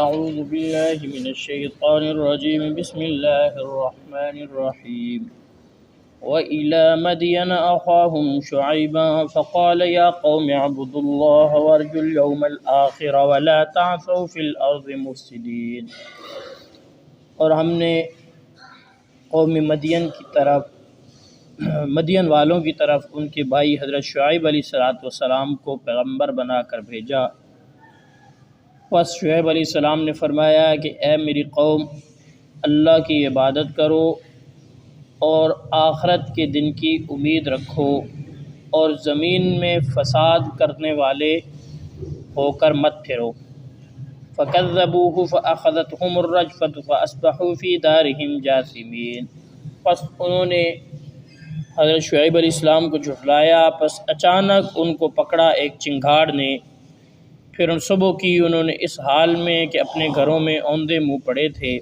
أعوذ بالله من الشيطان الرجيم بسم الله الرحمن الرحيم وإلى مدين أخاهم شعيبا فقال يا قوم اعبدوا الله وارجوا اليوم الآخر ولا تعثوا في الأرض مفسدين۔ اور ہم نے قوم مدین کی طرف مدین والوں کی طرف ان کے بھائی حضرت شعیب علیہ السلام کو پیغمبر بنا کر بھیجا۔ پس شعیب علیہ السلام نے فرمایا کہ اے میری قوم، اللہ کی عبادت کرو اور آخرت کے دن کی امید رکھو اور زمین میں فساد کرنے والے ہو کر مت پھرو۔ فَكَذَّبُوهُ فَأَخَذَتْهُمُ الرَّجْفَةُ فَأَصْبَحُوا فِي دَارِهِمْ جَاثِمِينَ۔ پس انہوں نے حضرت شعیب علیہ السلام کو جھٹلایا، پس اچانک ان کو پکڑا ایک چنگھاڑ نے۔ پھر صبح کی انہوں نے اس حال میں کہ اپنے گھروں میں اوندے منہ پڑے تھے۔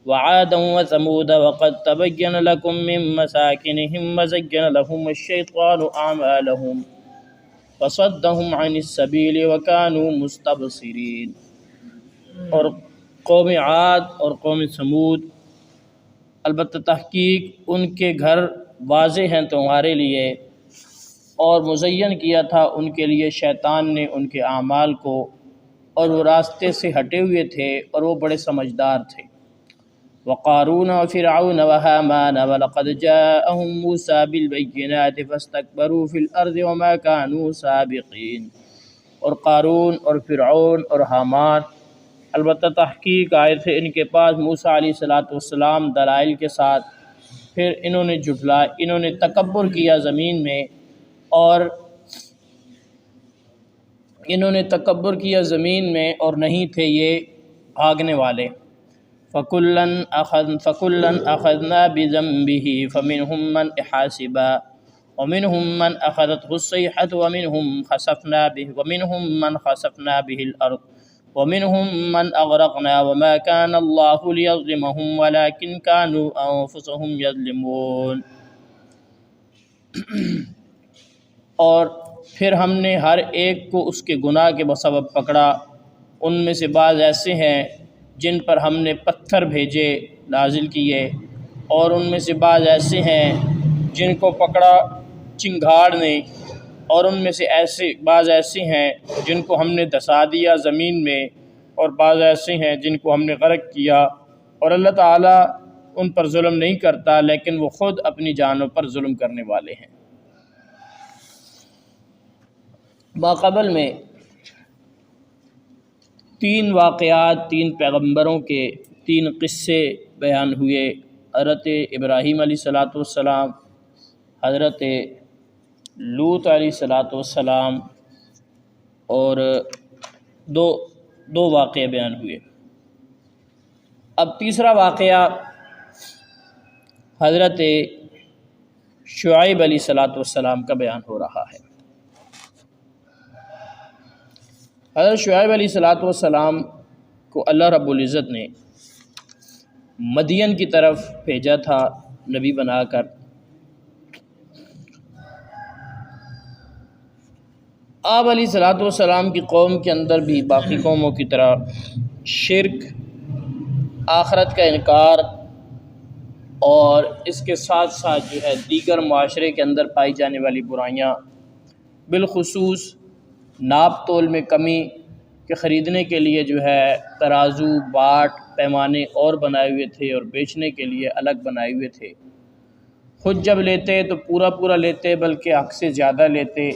وَعَادًا وَثَمُودَ وَقَدْ تَبَيَّنَ لَكُم مِّن مَّسَاكِنِهِمْ وَزَيَّنَ لَهُمُ الشَّيْطَانُ أَعْمَالَهُمْ فَصَدَّهُمْ عَنِ السَّبِيلِ وَكَانُوا مُسْتَبْصِرِينَ۔ اور قوم عاد اور قوم ثمود، البتہ تحقیق ان کے گھر واضح ہیں تمہارے لیے، اور مزین کیا تھا ان کے لیے شیطان نے ان کے اعمال کو، اور وہ راستے سے ہٹے ہوئے تھے اور وہ بڑے سمجھدار تھے۔ وقارون وفرعون وہامان ولقد جاءهم موسى بالبينات فاستكبروا في الارض وما كانوا سابقين۔ اور قارون اور فرعون اور حامان البتہ تحقیق آئے تھے ان کے پاس موسیٰ علیہ السلام دلائل کے ساتھ، پھر انہوں نے تکبر کیا زمین میں اور نہیں تھے یہ آگنے والے۔ فَكُلًّا أَخَذْنَا بِذَنبِهِ فَمِنْهُمْ مَنْ حَاسِبًا وَمِنْهُمْ مَنْ أَخَذَتْهُ الصَّيْحَةُ وَمِنْهُمْ مَنْ خَسَفْنَا بِهِ الْأَرْضَ وَمِنْهُمْ مَنْ أَغْرَقْنَا وَمَا كَانَ اللَّهُ لِيَظْلِمَهُمْ وَلَكِنْ كَانُوا أَنفُسَهُمْ يَظْلِمُونَ۔ اور پھر ہم نے ہر ایک کو اس کے گناہ کے سبب پکڑا، ان میں سے بعض ایسے ہیں جن پر ہم نے پتھر بھیجے نازل کیے، اور ان میں سے بعض ایسے ہیں جن کو پکڑا چنگھاڑ نے، اور ان میں سے بعض ایسے ہیں جن کو ہم نے دھسا دیا زمین میں، اور بعض ایسے ہیں جن کو ہم نے غرق کیا۔ اور اللہ تعالیٰ ان پر ظلم نہیں کرتا، لیکن وہ خود اپنی جانوں پر ظلم کرنے والے ہیں۔ ماقبل میں 3 واقعات، 3 پیغمبروں کے 3 قصے بیان ہوئے، حضرت ابراہیم علیہ السلام، حضرت لوط علیہ السلام، اور دو واقعے بیان ہوئے۔ اب تیسرا واقعہ حضرت شعیب علیہ السلام کا بیان ہو رہا ہے۔ حضرت شعیب علیہ السلام کو اللہ رب العزت نے مدین کی طرف بھیجا تھا نبی بنا کر۔ آپ علیہ السلام کی قوم کے اندر بھی باقی قوموں کی طرح شرک، آخرت کا انکار، اور اس کے ساتھ ساتھ جو ہے دیگر معاشرے کے اندر پائی جانے والی برائیاں، بالخصوص ناپ تول میں کمی کہ خریدنے کے لیے جو ہے ترازو، باٹ، پیمانے اور بنائے ہوئے تھے اور بیچنے کے لیے الگ بنائے ہوئے تھے۔ خود جب لیتے تو پورا لیتے، بلکہ حق سے زیادہ لیتے،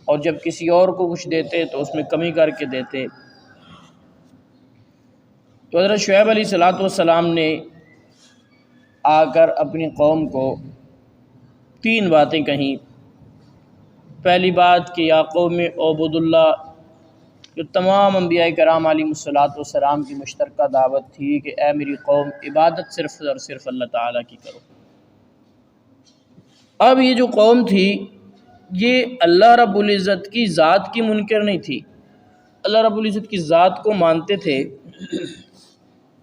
اور جب کسی اور کو کچھ دیتے تو اس میں کمی کر کے دیتے۔ تو حضرت شعیب علیہ السلام نے آ کر اپنی قوم کو 3 باتیں کہیں۔ پہلی بات کہ یا قوم اعبدوا اللہ، جو تمام انبیاء کرام علیہم السلام کی مشترکہ دعوت تھی کہ اے میری قوم، عبادت صرف اور صرف اللہ تعالیٰ کی کرو۔ اب یہ جو قوم تھی یہ اللہ رب العزت کی ذات کی منکر نہیں تھی، اللہ رب العزت کی ذات کو مانتے تھے،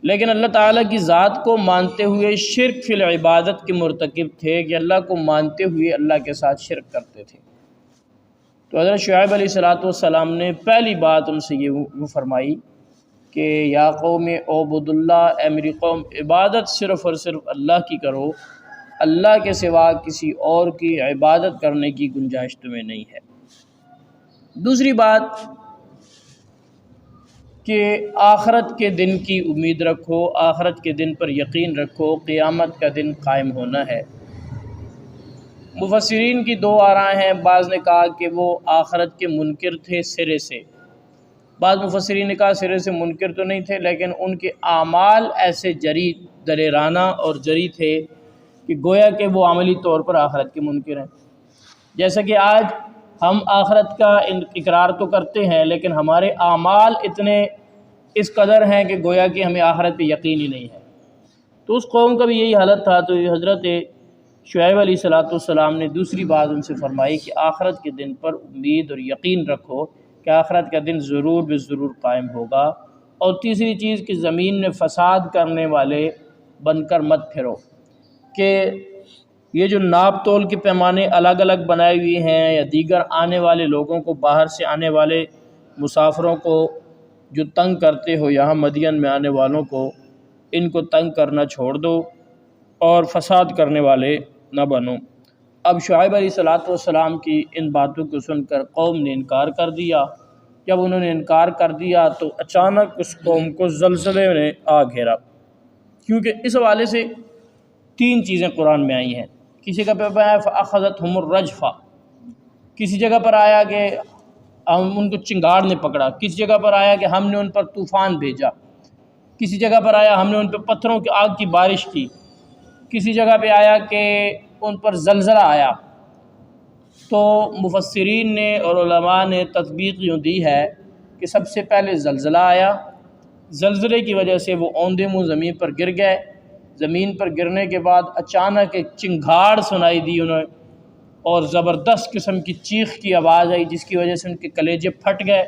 لیکن اللہ تعالیٰ کی ذات کو مانتے ہوئے شرک فی العبادت کے مرتکب تھے کہ اللہ کو مانتے ہوئے اللہ کے ساتھ شرک کرتے تھے۔ تو حضرت شعیب علیہ السلام نے پہلی بات ان سے یہ فرمائی کہ یا قوم اعبدوا اللہ، اے میری قوم عبادت صرف اور صرف اللہ کی کرو، اللہ کے سوا کسی اور کی عبادت کرنے کی گنجائش تمہیں نہیں ہے۔ دوسری بات کہ آخرت کے دن کی امید رکھو، آخرت کے دن پر یقین رکھو، قیامت کا دن قائم ہونا ہے۔ مفسرین کی دو آراء ہیں، بعض نے کہا کہ وہ آخرت کے منکر تھے سرے سے، بعض مفسرین نے کہا سرے سے منکر تو نہیں تھے، لیکن ان کے اعمال ایسے جری دلیرانہ اور جری تھے کہ گویا کہ وہ عملی طور پر آخرت کے منکر ہیں۔ جیسا کہ آج ہم آخرت کا اقرار تو کرتے ہیں، لیکن ہمارے اعمال اتنے اس قدر ہیں کہ گویا کہ ہمیں آخرت پہ یقین ہی نہیں ہے۔ تو اس قوم کا بھی یہی حالت تھا، تو حضرت شعیب علیہ السلام نے دوسری بات ان سے فرمائی کہ آخرت کے دن پر امید اور یقین رکھو کہ آخرت کا دن ضرور بے ضرور قائم ہوگا۔ اور تیسری چیز کہ زمین میں فساد کرنے والے بن کر مت پھرو، کہ یہ جو ناپ تول کے پیمانے الگ الگ بنائے ہوئے ہیں، یا دیگر آنے والے لوگوں کو، باہر سے آنے والے مسافروں کو جو تنگ کرتے ہو، یہاں مدین میں آنے والوں کو، ان کو تنگ کرنا چھوڑ دو اور فساد کرنے والے نہ بنو۔ اب شعیب علیہ السلام کی ان باتوں کو سن کر قوم نے انکار کر دیا۔ جب انہوں نے انکار کر دیا تو اچانک اس قوم کو زلزلے نے آ گھیرا، کیونکہ اس حوالے سے تین چیزیں قرآن میں آئی ہیں۔ کسی کا پیپر ہے فَأَخَذَتْهُمُ الرَّجْفَةُ، کسی جگہ پر آیا کہ ہم ان کو چنگاڑ نے پکڑا، کسی جگہ پر آیا کہ ہم نے ان پر طوفان بھیجا، کسی جگہ پر آیا ہم نے ان پہ پتھروں کی آگ کی بارش کی، کسی جگہ پہ آیا کہ ان پر زلزلہ آیا۔ تو مفسرین نے اور علماء نے تطبیق یوں دی ہے کہ سب سے پہلے زلزلہ آیا، زلزلے کی وجہ سے وہ اوندے منہ زمین پر گر گئے، زمین پر گرنے کے بعد اچانک ایک چنگھاڑ سنائی دی انہیں، اور زبردست قسم کی چیخ کی آواز آئی جس کی وجہ سے ان کے کلیجے پھٹ گئے۔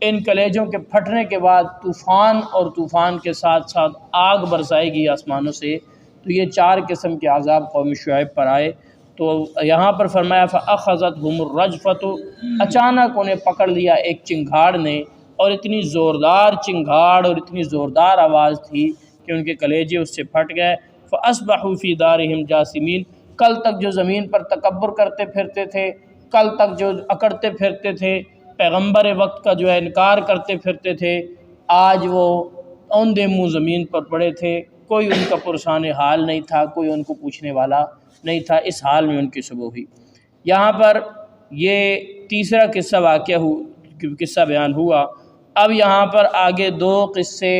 ان کلیجوں کے پھٹنے کے بعد طوفان، اور طوفان کے ساتھ ساتھ آگ برسائی گئی آسمانوں سے۔ تو یہ چار قسم کے عذاب قوم شعیب پر آئے۔ تو یہاں پر فرمایا فَأَخَذَتْهُمُ الرَّجْفَةُ، اچانک انہیں پکڑ لیا ایک چنگھاڑ نے، اور اتنی زوردار چنگھاڑ اور اتنی زوردار آواز تھی کہ ان کے کلیجے اس سے پھٹ گئے۔ فَأَصْبَحُوا فِي دَارِهِمْ جَاثِمِينَ، کل تک جو زمین پر تکبر کرتے پھرتے تھے، کل تک جو اکڑتے پھرتے تھے، پیغمبر وقت کا جو ہے انکار کرتے پھرتے تھے، آج وہ اوندے منہ زمین پر پڑے تھے، کوئی ان کا پرسان حال نہیں تھا، کوئی ان کو پوچھنے والا نہیں تھا، اس حال میں ان کی صبح ہوئی۔ یہاں پر یہ تیسرا قصہ بیان ہوا۔ اب یہاں پر آگے دو قصے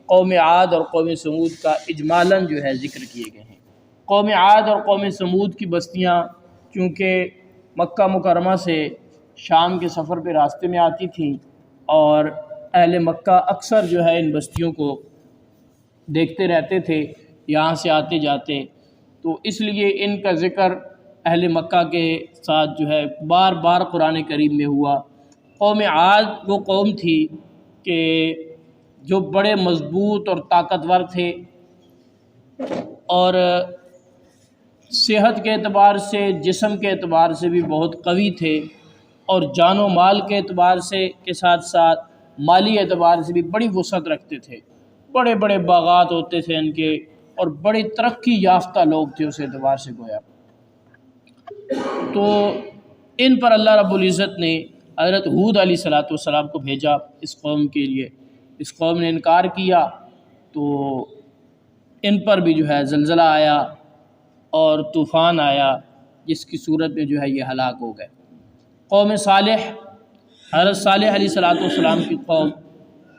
قوم عاد اور قوم سمود کا اجمالاً جو ہے ذکر کیے گئے ہیں۔ قوم عاد اور قوم سمود کی بستیاں چونکہ مکہ مکرمہ سے شام کے سفر پہ راستے میں آتی تھیں، اور اہل مکہ اکثر جو ہے ان بستیوں کو دیکھتے رہتے تھے یہاں سے آتے جاتے، تو اس لیے ان کا ذکر اہل مکہ کے ساتھ جو ہے بار بار قرآن کریم میں ہوا۔ قوم عاد وہ قوم تھی کہ جو بڑے مضبوط اور طاقتور تھے، اور صحت کے اعتبار سے، جسم کے اعتبار سے بھی بہت قوی تھے، اور جان و مال کے اعتبار سے کے ساتھ ساتھ مالی اعتبار سے بھی بڑی وسعت رکھتے تھے، بڑے بڑے باغات ہوتے تھے ان کے، اور بڑی ترقی یافتہ لوگ تھے اس اعتبار سے گویا۔ تو ان پر اللہ رب العزت نے حضرت ہود علیہ السلام کو بھیجا اس قوم کے لیے۔ اس قوم نے انکار کیا تو ان پر بھی جو ہے زلزلہ آیا اور طوفان آیا، جس کی صورت میں جو ہے یہ ہلاک ہو گئے۔ قوم صالح، حضرت صالح علیہ السلام کی قوم،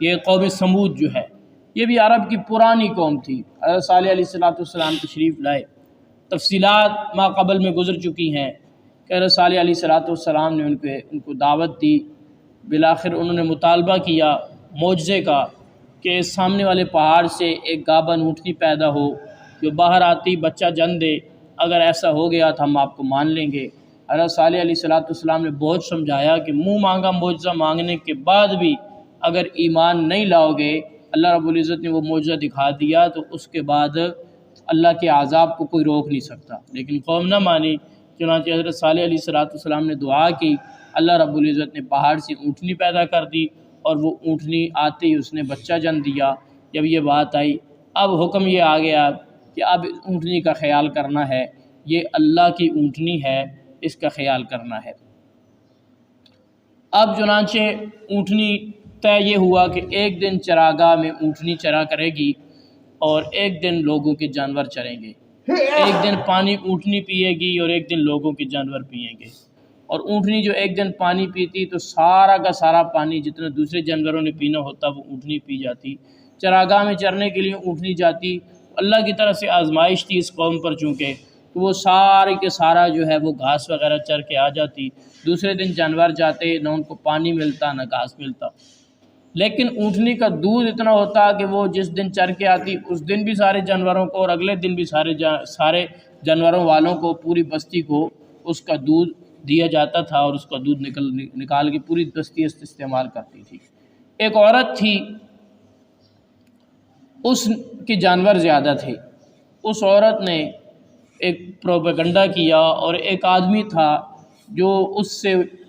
یہ قوم سمود جو ہے یہ بھی عرب کی پرانی قوم تھی۔ حضرت صالح علیہ السلام تشریف لائے، تفصیلات ما قبل میں گزر چکی ہیں کہ حضرت صالح علیہ السلام نے ان کو دعوت دی۔ بالآخر انہوں نے مطالبہ کیا معجزے کا کہ سامنے والے پہاڑ سے ایک گابن اونٹنی پیدا ہو جو باہر آتی بچہ جن دے، اگر ایسا ہو گیا تو ہم آپ کو مان لیں گے۔ حضرت صالح علیہ السلام نے بہت سمجھایا کہ منہ مانگا معجزہ مانگنے کے بعد بھی اگر ایمان نہیں لاؤ گے، اللہ رب العزت نے وہ معجزہ دکھا دیا تو اس کے بعد اللہ کے عذاب کو کوئی روک نہیں سکتا، لیکن قوم نہ مانی۔ چنانچہ حضرت صالح علیہ السلام نے دعا کی، اللہ رب العزت نے پہاڑ سے اونٹنی پیدا کر دی، اور وہ اونٹنی آتے ہی اس نے بچہ جن دیا۔ جب یہ بات آئی اب حکم یہ آ گیا کہ اب اونٹنی کا خیال کرنا ہے، یہ اللہ کی اونٹنی ہے، اس کا خیال کرنا ہے۔ اب چنانچہ اونٹنی طے یہ ہوا کہ ایک دن چراگاہ میں اونٹنی چرا کرے گی اور ایک دن لوگوں کے جانور چریں گے، ایک دن پانی اونٹنی پیے گی اور ایک دن لوگوں کے جانور پئیں گے۔ اور اونٹنی جو ایک دن پانی پیتی تو سارا کا سارا پانی جتنا دوسرے جانوروں نے پینا ہوتا وہ اونٹنی پی جاتی۔ چراگاہ میں چرنے کے لیے اونٹنی جاتی، اللہ کی طرف سے آزمائش تھی اس قوم پر چونکہ، تو وہ سارے کے سارا جو ہے وہ گھاس وغیرہ چر کے آ جاتی۔ دوسرے دن جانور جاتے، نہ ان کو پانی ملتا نہ گھاس ملتا، لیکن اونٹنی کا دودھ اتنا ہوتا کہ وہ جس دن چر کے آتی اس دن بھی سارے جانوروں کو اور اگلے دن بھی سارے جانوروں والوں کو، پوری بستی کو اس کا دودھ دیا جاتا تھا، اور اس کا دودھ نکال کے پوری بستی استعمال کرتی تھی۔ ایک عورت تھی، اس کے جانور زیادہ تھے، اس عورت نے ایک پروپیگنڈا کیا، اور ایک آدمی تھا جو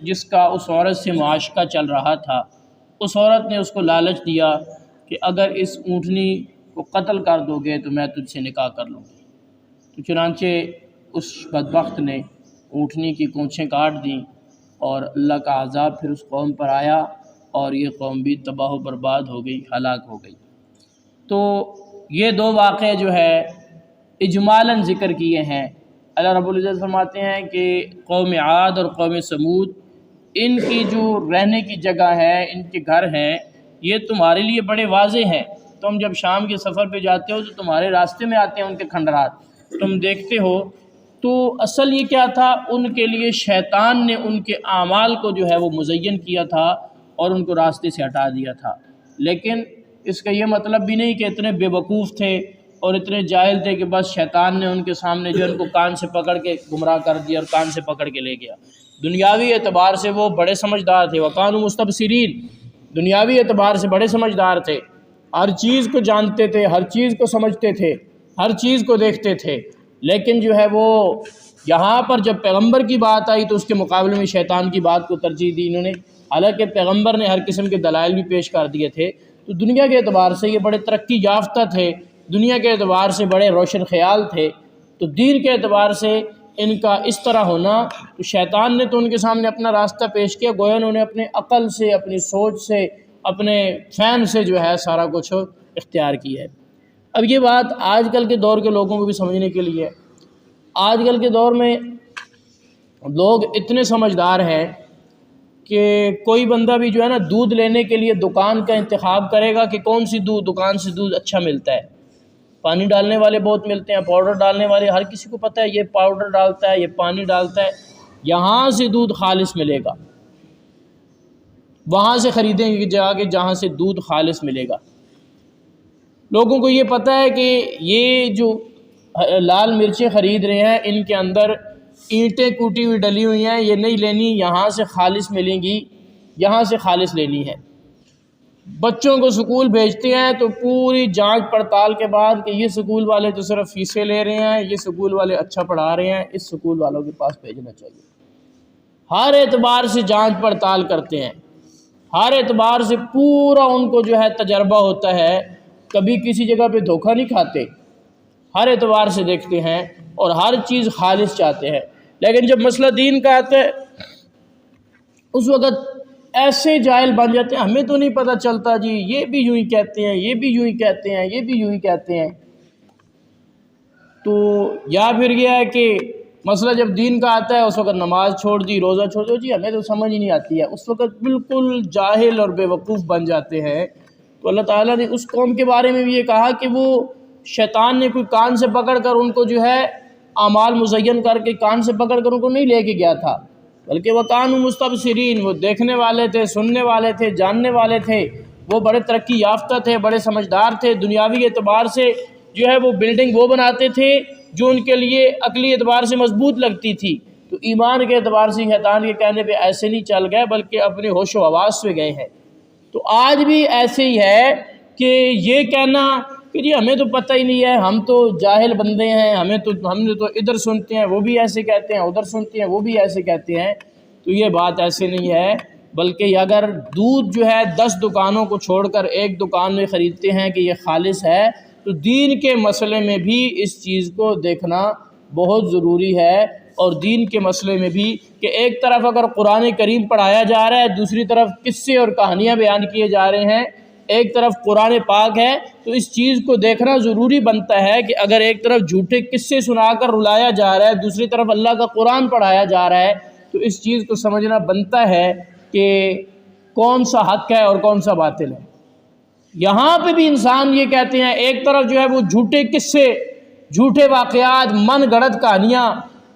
جس کا اس عورت سے معاشقہ چل رہا تھا، اس عورت نے اس کو لالچ دیا کہ اگر اس اونٹنی کو قتل کر دو گے تو میں تجھ سے نکاح کر لوں گی۔ تو چنانچہ اس بدبخت نے اونٹنی کی کونچھیں کاٹ دیں، اور اللہ کا عذاب پھر اس قوم پر آیا، اور یہ قوم بھی تباہ و برباد ہو گئی، ہلاک ہو گئی۔ تو یہ دو واقعے جو ہے اجمالاً ذکر کیے ہیں۔ اللہ رب العزت فرماتے ہیں کہ قوم عاد اور قوم سمود، ان کی جو رہنے کی جگہ ہے، ان کے گھر ہیں، یہ تمہارے لیے بڑے واضح ہیں۔ تم جب شام کے سفر پہ جاتے ہو تو تمہارے راستے میں آتے ہیں ان کے کھنڈرات، تم دیکھتے ہو۔ تو اصل یہ کیا تھا، ان کے لیے شیطان نے ان کے اعمال کو جو ہے وہ مزین کیا تھا اور ان کو راستے سے ہٹا دیا تھا۔ لیکن اس کا یہ مطلب بھی نہیں کہ اتنے بے وقوف تھے اور اتنے جاہل تھے کہ بس شیطان نے ان کے سامنے جو ان کو کان سے پکڑ کے گمراہ کر دیا اور کان سے پکڑ کے لے گیا۔ دنیاوی اعتبار سے وہ بڑے سمجھدار تھے، وَكَانُوا مُسْتَبْصِرِينَ، دنیاوی اعتبار سے بڑے سمجھدار تھے، ہر چیز کو جانتے تھے، ہر چیز کو سمجھتے تھے، ہر چیز کو دیکھتے تھے۔ لیکن جو ہے وہ یہاں پر جب پیغمبر کی بات آئی تو اس کے مقابلے میں شیطان کی بات کو ترجیح دی انہوں نے، حالانکہ پیغمبر نے ہر قسم کے دلائل بھی پیش کر دیے تھے۔ تو دنیا کے اعتبار سے یہ بڑے ترقی یافتہ تھے، دنیا کے اعتبار سے بڑے روشن خیال تھے، تو دین کے اعتبار سے ان کا اس طرح ہونا، تو شیطان نے تو ان کے سامنے اپنا راستہ پیش کیا، گویا انہوں نے اپنے عقل سے، اپنی سوچ سے، اپنے فہم سے جو ہے سارا کچھ اختیار کیا ہے۔ اب یہ بات آج کل کے دور کے لوگوں کو بھی سمجھنے کے لیے، آج کل کے دور میں لوگ اتنے سمجھدار ہیں کہ کوئی بندہ بھی جو ہے نا دودھ لینے کے لیے دکان کا انتخاب کرے گا کہ کون سی دکان سے دودھ اچھا ملتا ہے۔ پانی ڈالنے والے بہت ملتے ہیں، پاؤڈر ڈالنے والے، ہر کسی کو پتہ ہے یہ پاؤڈر ڈالتا ہے، یہ پانی ڈالتا ہے، یہاں سے دودھ خالص ملے گا، وہاں سے خریدیں گے جا کے جہاں سے دودھ خالص ملے گا۔ لوگوں کو یہ پتہ ہے کہ یہ جو لال مرچیں خرید رہے ہیں ان کے اندر اینٹیں کوٹی ہوئی ڈلی ہوئی ہیں، یہ نہیں لینی، یہاں سے خالص ملیں گی، یہاں سے خالص لینی ہے۔ بچوں کو سکول بھیجتے ہیں تو پوری جانچ پڑتال کے بعد کہ یہ سکول والے تو صرف فیسیں لے رہے ہیں، یہ سکول والے اچھا پڑھا رہے ہیں، اس سکول والوں کے پاس بھیجنا چاہیے۔ ہر اعتبار سے جانچ پڑتال کرتے ہیں، ہر اعتبار سے پورا ان کو جو ہے تجربہ ہوتا ہے، کبھی کسی جگہ پہ دھوکہ نہیں کھاتے، ہر اعتبار سے دیکھتے ہیں اور ہر چیز خالص چاہتے ہیں۔ لیکن جب مسئلہ دین کا آتا ہے اس وقت ایسے جاہل بن جاتے ہیں، ہمیں تو نہیں پتہ چلتا جی، یہ بھی یوں ہی کہتے ہیں، یہ بھی یوں ہی کہتے ہیں، یہ بھی یوں ہی کہتے ہیں۔ تو یا پھر یہ ہے کہ مسئلہ جب دین کا آتا ہے اس وقت نماز چھوڑ دی، روزہ چھوڑ دو، جی ہمیں تو سمجھ ہی نہیں آتی ہے، اس وقت بالکل جاہل اور بے وقوف بن جاتے ہیں۔ تو اللہ تعالیٰ نے اس قوم کے بارے میں بھی یہ کہا کہ وہ شیطان نے کوئی کان سے پکڑ کر ان کو جو ہے اعمال مزین کر کے کان سے پکڑ کر ان کو نہیں لے کے گیا تھا، بلکہ وَكَانُوا مُسْتَبْصِرِينَ، وہ دیکھنے والے تھے، سننے والے تھے، جاننے والے تھے، وہ بڑے ترقی یافتہ تھے، بڑے سمجھدار تھے، دنیاوی اعتبار سے جو ہے وہ بلڈنگ وہ بناتے تھے جو ان کے لیے عقلی اعتبار سے مضبوط لگتی تھی۔ تو ایمان کے اعتبار سے شیطان کے کہنے پہ ایسے نہیں چل گئے بلکہ اپنے ہوش و حواس سے گئے ہیں۔ تو آج بھی ایسے ہی ہے کہ یہ کہنا کہ جی ہمیں تو پتہ ہی نہیں ہے، ہم تو جاہل بندے ہیں، ہم نے تو ادھر سنتے ہیں وہ بھی ایسے کہتے ہیں، ادھر سنتے ہیں وہ بھی ایسے کہتے ہیں، تو یہ بات ایسے نہیں ہے۔ بلکہ اگر دودھ جو ہے 10 دکانوں کو چھوڑ کر ایک دکان میں خریدتے ہیں کہ یہ خالص ہے، تو دین کے مسئلے میں بھی اس چیز کو دیکھنا بہت ضروری ہے۔ اور دین کے مسئلے میں بھی کہ ایک طرف اگر قرآن کریم پڑھایا جا رہا ہے، دوسری طرف قصے اور کہانیاں بیان کیے جا رہے ہیں، ایک طرف قرآن پاک ہے، تو اس چیز کو دیکھنا ضروری بنتا ہے کہ اگر ایک طرف جھوٹے قصے سنا کر رلایا جا رہا ہے، دوسری طرف اللہ کا قرآن پڑھایا جا رہا ہے، تو اس چیز کو سمجھنا بنتا ہے کہ کون سا حق ہے اور کون سا باطل ہے۔ یہاں پہ بھی انسان یہ کہتے ہیں، ایک طرف جو ہے وہ جھوٹے قصے، جھوٹے واقعات، من گڑت کہانیاں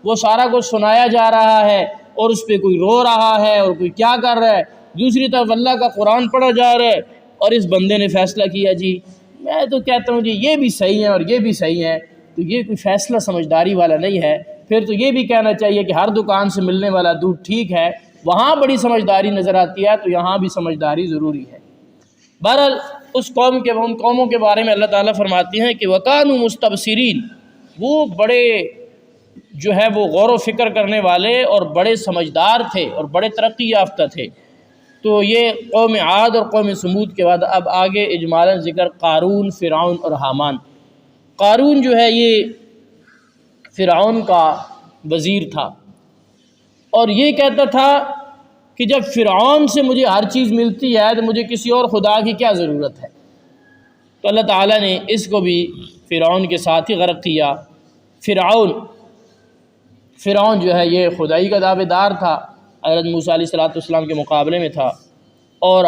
وہ سارا کچھ سنایا جا رہا ہے اور اس پہ کوئی رو رہا ہے اور کوئی کیا کر رہا ہے، دوسری طرف اللہ کا قرآن پڑھا جا رہا ہے اور اس بندے نے فیصلہ کیا جی میں تو کہتا ہوں جی یہ بھی صحیح ہے اور یہ بھی صحیح ہے، تو یہ کوئی فیصلہ سمجھداری والا نہیں ہے۔ پھر تو یہ بھی کہنا چاہیے کہ ہر دکان سے ملنے والا دودھ ٹھیک ہے، وہاں بڑی سمجھداری نظر آتی ہے، تو یہاں بھی سمجھداری ضروری ہے۔ بہرحال اس ان قوموں کے بارے میں اللہ تعالیٰ فرماتے ہیں کہ وَكَانُوا مُسْتَبْصِرِينَ، وہ بڑے جو ہے وہ غور و فکر کرنے والے اور بڑے سمجھدار تھے اور بڑے ترقی یافتہ تھے۔ تو یہ قوم عاد اور قوم سمود کے بعد اب آگے اجمالاً ذکر قارون، فرعون اور حامان۔ قارون جو ہے یہ فرعون کا وزیر تھا اور یہ کہتا تھا کہ جب فرعون سے مجھے ہر چیز ملتی ہے تو مجھے کسی اور خدا کی کیا ضرورت ہے۔ تو اللہ تعالیٰ نے اس کو بھی فرعون کے ساتھ ہی غرق کیا۔ فرعون جو ہے یہ خدائی کا دعوے دار تھا، حضرت موسیٰ علیہ السلام کے مقابلے میں تھا، اور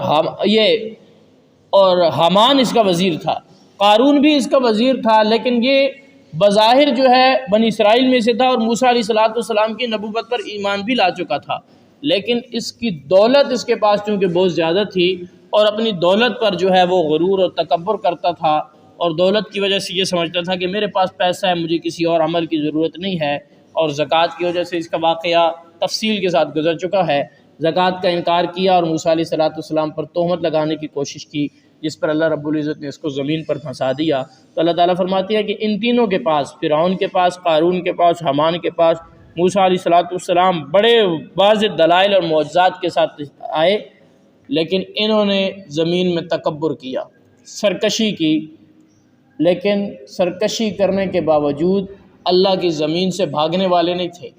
حامان اس کا وزیر تھا۔ قارون بھی اس کا وزیر تھا، لیکن یہ بظاہر جو ہے بنی اسرائیل میں سے تھا اور موسیٰ علیہ السلام کی نبوت پر ایمان بھی لا چکا تھا، لیکن اس کی دولت اس کے پاس چونکہ بہت زیادہ تھی اور اپنی دولت پر جو ہے وہ غرور اور تکبر کرتا تھا، اور دولت کی وجہ سے یہ سمجھتا تھا کہ میرے پاس پیسہ ہے، مجھے کسی اور عمل کی ضرورت نہیں ہے، اور زکوٰۃ کی وجہ سے اس کا واقعہ تفصیل کے ساتھ گزر چکا ہے۔ زکوٰۃ کا انکار کیا اور موسیٰ علیہ السلام پر تہمت لگانے کی کوشش کی، جس پر اللہ رب العزت نے اس کو زمین پر پھنسا دیا۔ تو اللہ تعالیٰ فرماتی ہے کہ ان تینوں کے پاس، فرعون کے پاس، قارون کے پاس، حامان کے پاس، موسیٰ علیہ السلام بڑے واضح دلائل اور معجزات کے ساتھ آئے، لیکن انہوں نے زمین میں تکبر کیا، سرکشی کی، لیکن سرکشی کرنے کے باوجود اللہ کی زمین سے بھاگنے والے نہیں تھے،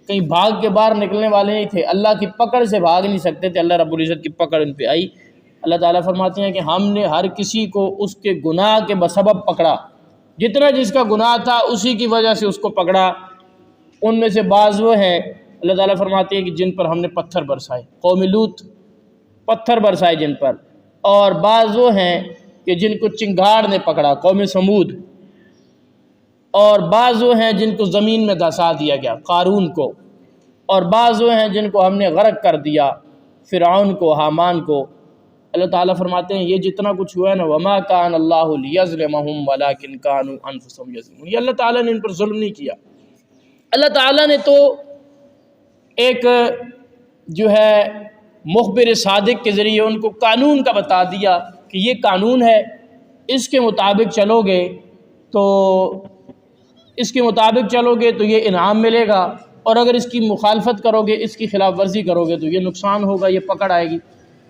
کہیں بھاگ کے باہر نکلنے والے نہیں تھے، اللہ کی پکڑ سے بھاگ نہیں سکتے تھے، اللہ رب العزت کی پکڑ ان پہ آئی۔ اللہ تعالیٰ فرماتے ہیں کہ ہم نے ہر کسی کو اس کے گناہ کے بسبب پکڑا، جتنا جس کا گناہ تھا اسی کی وجہ سے اس کو پکڑا۔ ان میں سے بعض وہ ہیں، اللہ تعالیٰ فرماتے ہیں کہ جن پر ہم نے پتھر برسائے، قوم لوط پتھر برسائے جن پر، اور بعض وہ ہیں کہ جن کو چنگاڑ نے پکڑا، قوم سمود، اور بعض وہ ہیں جن کو زمین میں دھسا دیا گیا، قارون کو، اور بعض وہ ہیں جن کو ہم نے غرق کر دیا، فرعون کو، حامان کو۔ اللہ تعالیٰ فرماتے ہیں یہ جتنا کچھ ہوا ہے نا، وما کان اللہ لیظلمہم ولکن کانوا انفسہم یظلمون، یہ اللہ تعالیٰ نے ان پر ظلم نہیں کیا۔ اللہ تعالیٰ نے تو ایک جو ہے مخبر صادق کے ذریعے ان کو قانون کا بتا دیا کہ یہ قانون ہے، اس کے مطابق چلو گے تو یہ انعام ملے گا، اور اگر اس کی مخالفت کرو گے، اس کی خلاف ورزی کرو گے تو یہ نقصان ہوگا، یہ پکڑ آئے گی۔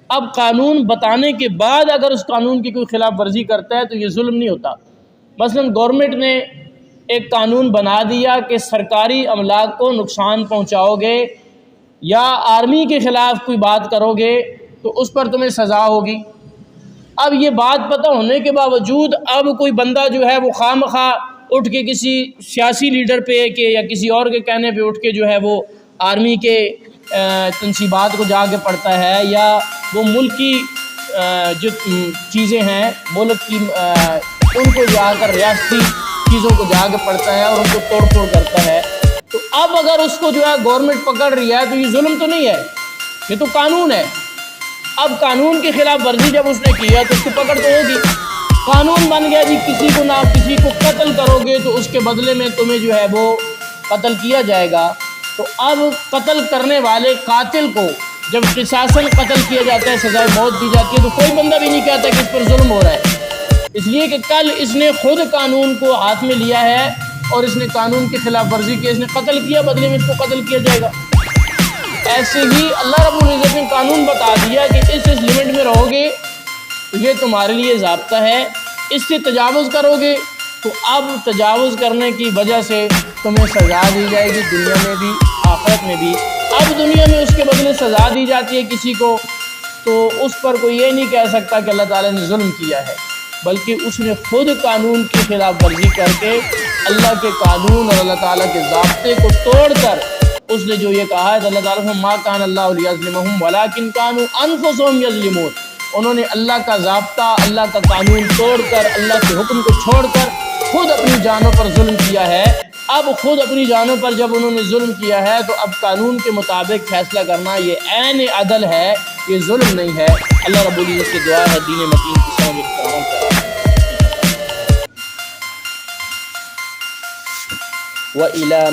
اب قانون بتانے کے بعد اگر اس قانون کی کوئی خلاف ورزی کرتا ہے تو یہ ظلم نہیں ہوتا۔ مثلا گورنمنٹ نے ایک قانون بنا دیا کہ سرکاری املاک کو نقصان پہنچاؤ گے یا آرمی کے خلاف کوئی بات کرو گے تو اس پر تمہیں سزا ہوگی۔ اب یہ بات پتہ ہونے کے باوجود اب کوئی بندہ جو ہے وہ خواہ مخواہ اٹھ کے کسی سیاسی لیڈر پہ کہ یا کسی اور کے کہنے پہ اٹھ کے جو ہے وہ آرمی کے تنصیبات کو جا کے پڑھتا ہے، یا وہ ملکی جو چیزیں ہیں ملک کی ان کو جا کر ریاستی چیزوں کو جا کے پڑھتا ہے اور ان کو توڑ پھوڑ کرتا ہے۔ تو اب اگر اس کو جو ہے گورنمنٹ پکڑ رہی ہے تو یہ ظلم تو نہیں ہے، یہ تو قانون ہے۔ اب قانون کی خلاف ورزی جب اس نے کیا تو اس کی پکڑ تو ہوگی۔ قانون بن گیا جی کسی کو قتل کرو گے تو اس کے بدلے میں تمہیں جو ہے وہ قتل کیا جائے گا۔ تو اب قتل کرنے والے قاتل کو جب قصاصاً قتل کیا جاتا ہے، سزائے موت دی جاتی ہے، تو کوئی بندہ بھی نہیں کہتا کہ اس پر ظلم ہو رہا ہے، اس لیے کہ کل اس نے خود قانون کو ہاتھ میں لیا ہے اور اس نے قانون کی خلاف ورزی کی، اس نے قتل کیا، بدلے میں اس کو قتل کیا جائے گا۔ ایسے ہی اللہ رب العزت نے قانون بتا دیا کہ اس لمٹ میں رہو گے تو یہ تمہارے لیے ضابطہ ہے، اس سے تجاوز کرو گے تو اب تجاوز کرنے کی وجہ سے تمہیں سزا دی جائے گی، دنیا میں بھی آخرت میں بھی۔ اب دنیا میں اس کے بدلے سزا دی جاتی ہے کسی کو، تو اس پر کوئی یہ نہیں کہہ سکتا کہ اللہ تعالیٰ نے ظلم کیا ہے، بلکہ اس نے خود قانون کی خلاف ورزی کر کے اللہ کے قانون اور اللہ تعالیٰ کے ضابطے کو توڑ کر اس نے جو یہ کہا ہے، اللہ تعالیٰ ما کان اللہ لیظلمہم ولکن کانوا انفسہم یظلمون، انہوں نے اللہ کا ضابطہ، اللہ کا قانون توڑ کر، اللہ کے حکم کو چھوڑ کر خود اپنی جانوں پر ظلم کیا ہے۔ اب خود اپنی جانوں پر جب انہوں نے ظلم کیا ہے تو اب قانون کے مطابق فیصلہ کرنا یہ عین عدل ہے، یہ ظلم نہیں ہے۔ اللہ رب العزت کی دعا ہے دین متین کی سمجھ اختیار کرے۔ وَإِلَى